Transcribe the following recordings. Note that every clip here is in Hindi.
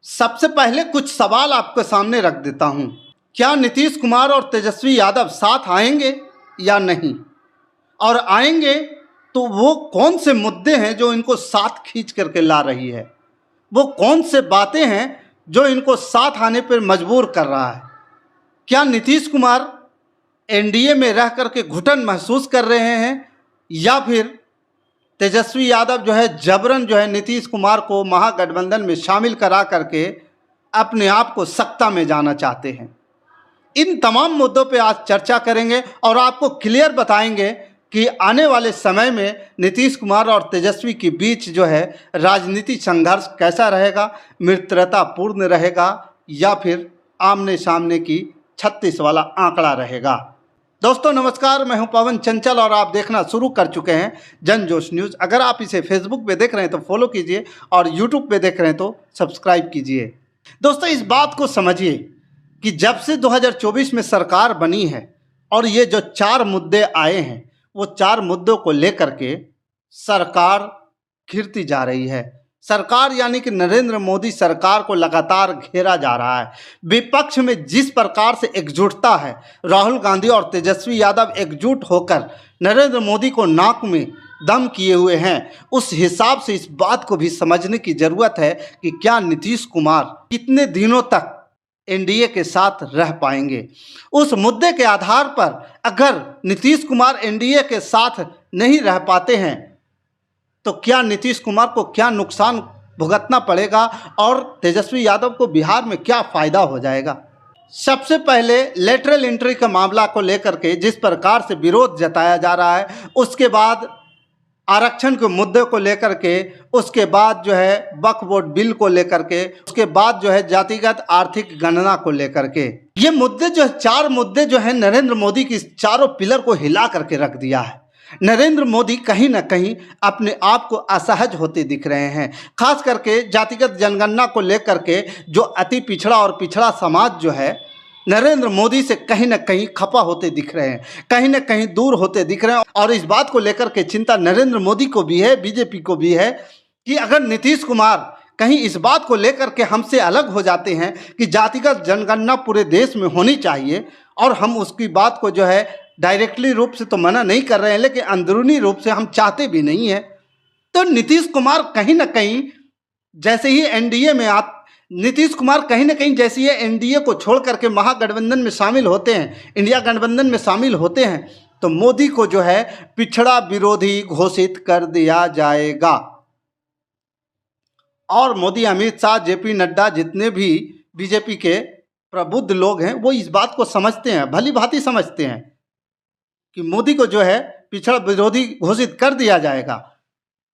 सबसे पहले कुछ सवाल आपके सामने रख देता हूं। क्या नीतीश कुमार और तेजस्वी यादव साथ आएंगे या नहीं? और आएंगे तो वो कौन से मुद्दे हैं जो इनको साथ खींच करके ला रही है? वो कौन से बातें हैं जो इनको साथ आने पर मजबूर कर रहा है? क्या नीतीश कुमार एनडीए में रह करके घुटन महसूस कर रहे हैं या फिर तेजस्वी यादव जो है जबरन जो है नीतीश कुमार को महागठबंधन में शामिल करा करके अपने आप को सत्ता में जाना चाहते हैं? इन तमाम मुद्दों पे आज चर्चा करेंगे और आपको क्लियर बताएंगे कि आने वाले समय में नीतीश कुमार और तेजस्वी के बीच जो है राजनीतिक संघर्ष कैसा रहेगा, मित्रतापूर्ण रहेगा या फिर आमने सामने की 36 वाला आंकड़ा रहेगा। दोस्तों नमस्कार, मैं हूं पवन चंचल और आप देखना शुरू कर चुके हैं जनजोश न्यूज़। अगर आप इसे फेसबुक पे देख रहे हैं तो फॉलो कीजिए और यूट्यूब पे देख रहे हैं तो सब्सक्राइब कीजिए। दोस्तों इस बात को समझिए कि जब से 2024 में सरकार बनी है और ये जो 4 मुद्दे आए हैं वो 4 मुद्दों को लेकर के सरकार घिरती जा रही है। सरकार यानी कि नरेंद्र मोदी सरकार को लगातार घेरा जा रहा है। विपक्ष में जिस प्रकार से एकजुटता है, राहुल गांधी और तेजस्वी यादव एकजुट होकर नरेंद्र मोदी को नाक में दम किए हुए हैं, उस हिसाब से इस बात को भी समझने की ज़रूरत है कि क्या नीतीश कुमार कितने दिनों तक एनडीए के साथ रह पाएंगे। उस मुद्दे के आधार पर अगर नीतीश कुमार एनडीए के साथ नहीं रह पाते हैं तो क्या नीतीश कुमार को क्या नुकसान भुगतना पड़ेगा और तेजस्वी यादव को बिहार में क्या फ़ायदा हो जाएगा? सबसे पहले लेटरल एंट्री का मामला को लेकर के जिस प्रकार से विरोध जताया जा रहा है, उसके बाद आरक्षण के मुद्दे को लेकर के, उसके बाद जो है वक्फ बोर्ड बिल को लेकर के, उसके बाद जो है जातिगत आर्थिक गणना को लेकर के, ये मुद्दे जो है 4 मुद्दे जो है नरेंद्र मोदी की चारों पिलर को हिला करके रख दिया है। नरेंद्र मोदी कहीं ना कहीं अपने आप को असहज होते दिख रहे हैं। खास करके जातिगत जनगणना को लेकर के जो अति पिछड़ा और पिछड़ा समाज जो है नरेंद्र मोदी से कहीं ना कहीं खपा होते दिख रहे हैं, कहीं ना कहीं दूर होते दिख रहे हैं। और इस बात को लेकर के चिंता नरेंद्र मोदी को भी है, बीजेपी को भी है कि अगर नीतीश कुमार कहीं इस बात को लेकर के हमसे अलग हो जाते हैं कि जातिगत जनगणना पूरे देश में होनी चाहिए, और हम उसकी बात को जो है डायरेक्टली रूप से तो मना नहीं कर रहे हैं लेकिन अंदरूनी रूप से हम चाहते भी नहीं हैं, तो नीतीश कुमार कहीं ना कहीं जैसे ही एनडीए में नीतीश कुमार कहीं ना कहीं जैसे ही एनडीए को छोड़ करके महागठबंधन में शामिल होते हैं, इंडिया गठबंधन में शामिल होते हैं, तो मोदी को जो है पिछड़ा विरोधी घोषित कर दिया जाएगा। और मोदी, अमित शाह, जेपी नड्डा, जितने भी बीजेपी के प्रबुद्ध लोग हैं वो इस बात को समझते हैं, भली भांति समझते हैं कि मोदी को जो है पिछड़ा विरोधी घोषित कर दिया जाएगा।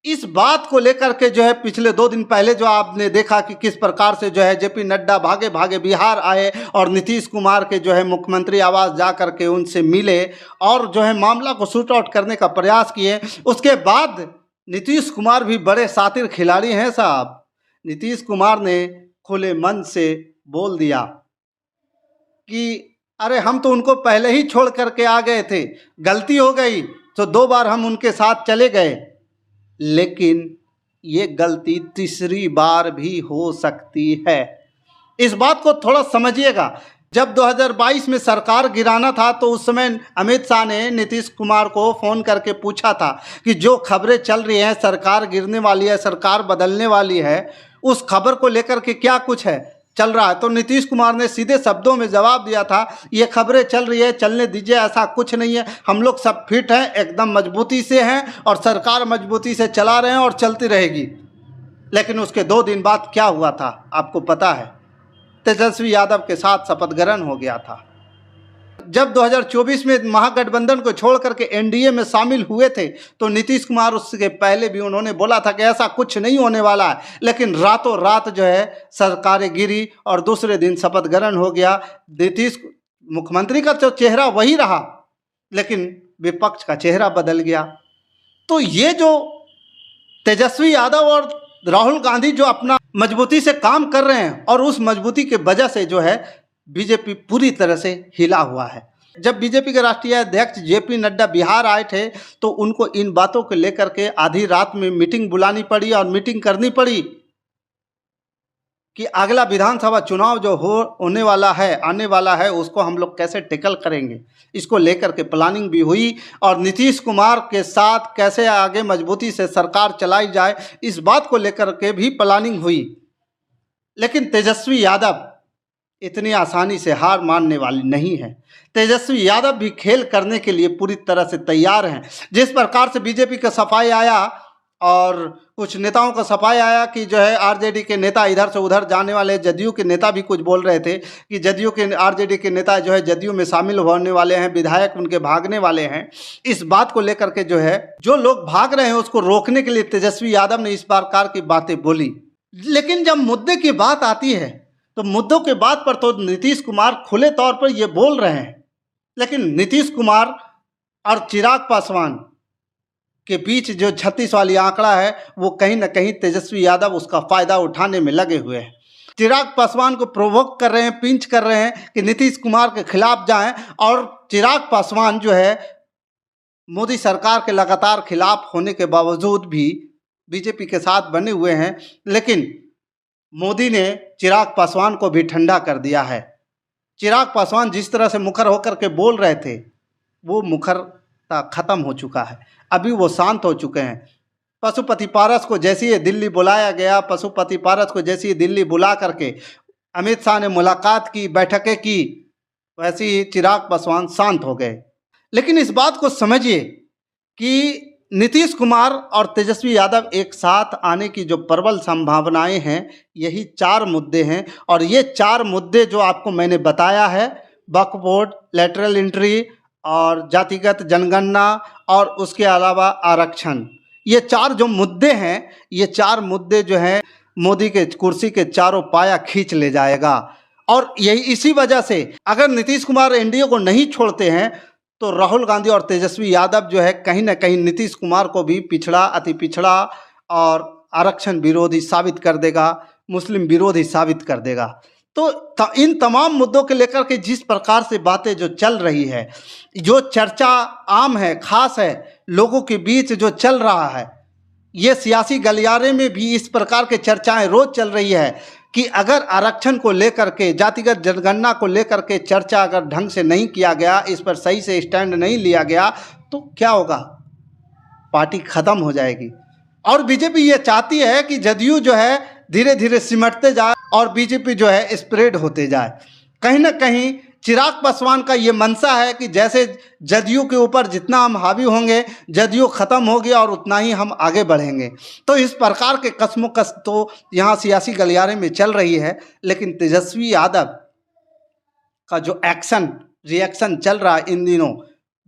इस बात को लेकर के जो है पिछले 2 दिन पहले जो आपने देखा कि किस प्रकार से जो है जेपी नड्डा भागे भागे बिहार आए और नीतीश कुमार के जो है मुख्यमंत्री आवास जा करके उनसे मिले और जो है मामला को शूट आउट करने का प्रयास किए। उसके बाद नीतीश कुमार भी बड़े शातिर खिलाड़ी हैं साहब। नीतीश कुमार ने खुले मन से बोल दिया कि अरे हम तो उनको पहले ही छोड़ करके आ गए थे, गलती हो गई तो 2 बार हम उनके साथ चले गए, लेकिन ये गलती तीसरी बार भी हो सकती है। इस बात को थोड़ा समझिएगा। जब 2022 में सरकार गिराना था तो उस समय अमित शाह ने नीतीश कुमार को फ़ोन करके पूछा था कि जो खबरें चल रही हैं सरकार गिरने वाली है, सरकार बदलने वाली है, उस खबर को लेकर के क्या कुछ है चल रहा है? तो नीतीश कुमार ने सीधे शब्दों में जवाब दिया था, ये खबरें चल रही है, चलने दीजिए, ऐसा कुछ नहीं है, हम लोग सब फिट हैं, एकदम मजबूती से हैं और सरकार मजबूती से चला रहे हैं और चलती रहेगी। लेकिन उसके 2 दिन बाद क्या हुआ था आपको पता है? तेजस्वी यादव के साथ शपथ ग्रहण हो गया था। जब 2024 में महागठबंधन को छोड़ करके एनडीए में शामिल हुए थे तो नीतीश कुमार उसके पहले भी उन्होंने बोला था कि ऐसा कुछ नहीं होने वाला है, लेकिन रातों रात जो है सरकारें गिरी और दूसरे दिन शपथ ग्रहण हो गया। नीतीश मुख्यमंत्री का तो चेहरा वही रहा लेकिन विपक्ष का चेहरा बदल गया। तो ये जो तेजस्वी यादव और राहुल गांधी जो अपना मजबूती से काम कर रहे हैं और उस मजबूती के वजह से जो है बीजेपी पूरी तरह से हिला हुआ है। जब बीजेपी के राष्ट्रीय अध्यक्ष जेपी नड्डा बिहार आए थे तो उनको इन बातों को लेकर के आधी रात में मीटिंग बुलानी पड़ी और मीटिंग करनी पड़ी कि अगला विधानसभा चुनाव जो होने वाला है, आने वाला है, उसको हम लोग कैसे टैकल करेंगे, इसको लेकर के प्लानिंग भी हुई और नीतीश कुमार के साथ कैसे आगे मजबूती से सरकार चलाई जाए, इस बात को लेकर के भी प्लानिंग हुई। लेकिन तेजस्वी यादव इतनी आसानी से हार मानने वाली नहीं है। तेजस्वी यादव भी खेल करने के लिए पूरी तरह से तैयार हैं। जिस प्रकार से बीजेपी का सफाई आया और कुछ नेताओं का सफाई आया कि जो है आरजेडी के नेता इधर से उधर जाने वाले, जदयू के नेता भी कुछ बोल रहे थे कि जदयू के आरजेडी के नेता जो है जदयू में शामिल होने वाले हैं, विधायक उनके भागने वाले हैं। इस बात को लेकर के जो है जो लोग भाग रहे हैं उसको रोकने के लिए तेजस्वी यादव ने इस प्रकार की बातें बोली। लेकिन जब मुद्दे की बात आती है तो मुद्दों के बात पर तो नीतीश कुमार खुले तौर पर ये बोल रहे हैं, लेकिन नीतीश कुमार और चिराग पासवान के बीच जो 36 वाली आंकड़ा है वो कहीं ना कहीं तेजस्वी यादव उसका फ़ायदा उठाने में लगे हुए हैं। चिराग पासवान को प्रोवोक कर रहे हैं, पिंच कर रहे हैं कि नीतीश कुमार के खिलाफ जाएं, और चिराग पासवान जो है मोदी सरकार के लगातार खिलाफ होने के बावजूद भी बीजेपी के साथ बने हुए हैं। लेकिन मोदी ने चिराग पासवान को भी ठंडा कर दिया है। चिराग पासवान जिस तरह से मुखर होकर के बोल रहे थे वो मुखरता ख़त्म हो चुका है, अभी वो शांत हो चुके हैं। पशुपति पारस को जैसे ही दिल्ली बुलाया गया, पशुपति पारस को जैसे ही दिल्ली बुला करके अमित शाह ने मुलाकात की, बैठकें की, वैसे ही चिराग पासवान शांत हो गए। लेकिन इस बात को समझिए कि नीतीश कुमार और तेजस्वी यादव एक साथ आने की जो प्रबल संभावनाएं हैं, यही 4 मुद्दे हैं। और ये 4 मुद्दे जो आपको मैंने बताया है, वक्फ बोर्ड, लेटरल एंट्री और जातिगत जनगणना और उसके अलावा आरक्षण, ये 4 जो मुद्दे हैं, ये 4 मुद्दे जो हैं मोदी के कुर्सी के चारों पाया खींच ले जाएगा। और यही इसी वजह से अगर नीतीश कुमार एनडीए को नहीं छोड़ते हैं तो राहुल गांधी और तेजस्वी यादव जो है कहीं ना कहीं नीतीश कुमार को भी पिछड़ा, अति पिछड़ा और आरक्षण विरोधी साबित कर देगा, मुस्लिम विरोधी साबित कर देगा। तो इन तमाम मुद्दों के लेकर के जिस प्रकार से बातें जो चल रही है, जो चर्चा आम है, खास है, लोगों के बीच जो चल रहा है, ये सियासी गलियारे में भी इस प्रकार के चर्चाएं रोज चल रही है कि अगर आरक्षण को लेकर के, जातिगत जनगणना को लेकर के चर्चा अगर ढंग से नहीं किया गया, इस पर सही से स्टैंड नहीं लिया गया तो क्या होगा, पार्टी खत्म हो जाएगी। और बीजेपी ये चाहती है कि जदयू जो है धीरे धीरे सिमटते जाए और बीजेपी जो है स्प्रेड होते जाए। कहीं ना कहीं चिराग पासवान का ये मंशा है कि जैसे जदयू के ऊपर जितना हम हावी होंगे, जदयू ख़त्म होगी और उतना ही हम आगे बढ़ेंगे। तो इस प्रकार के कसमोकस तो यहाँ सियासी गलियारे में चल रही है। लेकिन तेजस्वी यादव का जो रिएक्शन चल रहा है इन दिनों,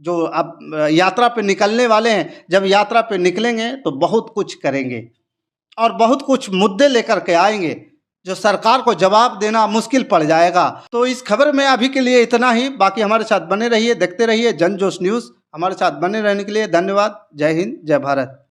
जो अब यात्रा पे निकलने वाले हैं, जब यात्रा पे निकलेंगे तो बहुत कुछ करेंगे और बहुत कुछ मुद्दे लेकर के आएंगे जो सरकार को जवाब देना मुश्किल पड़ जाएगा। तो इस खबर में अभी के लिए इतना ही। बाकी हमारे साथ बने रहिए, देखते रहिए जन जोश न्यूज़। हमारे साथ बने रहने के लिए धन्यवाद। जय हिंद, जय भारत।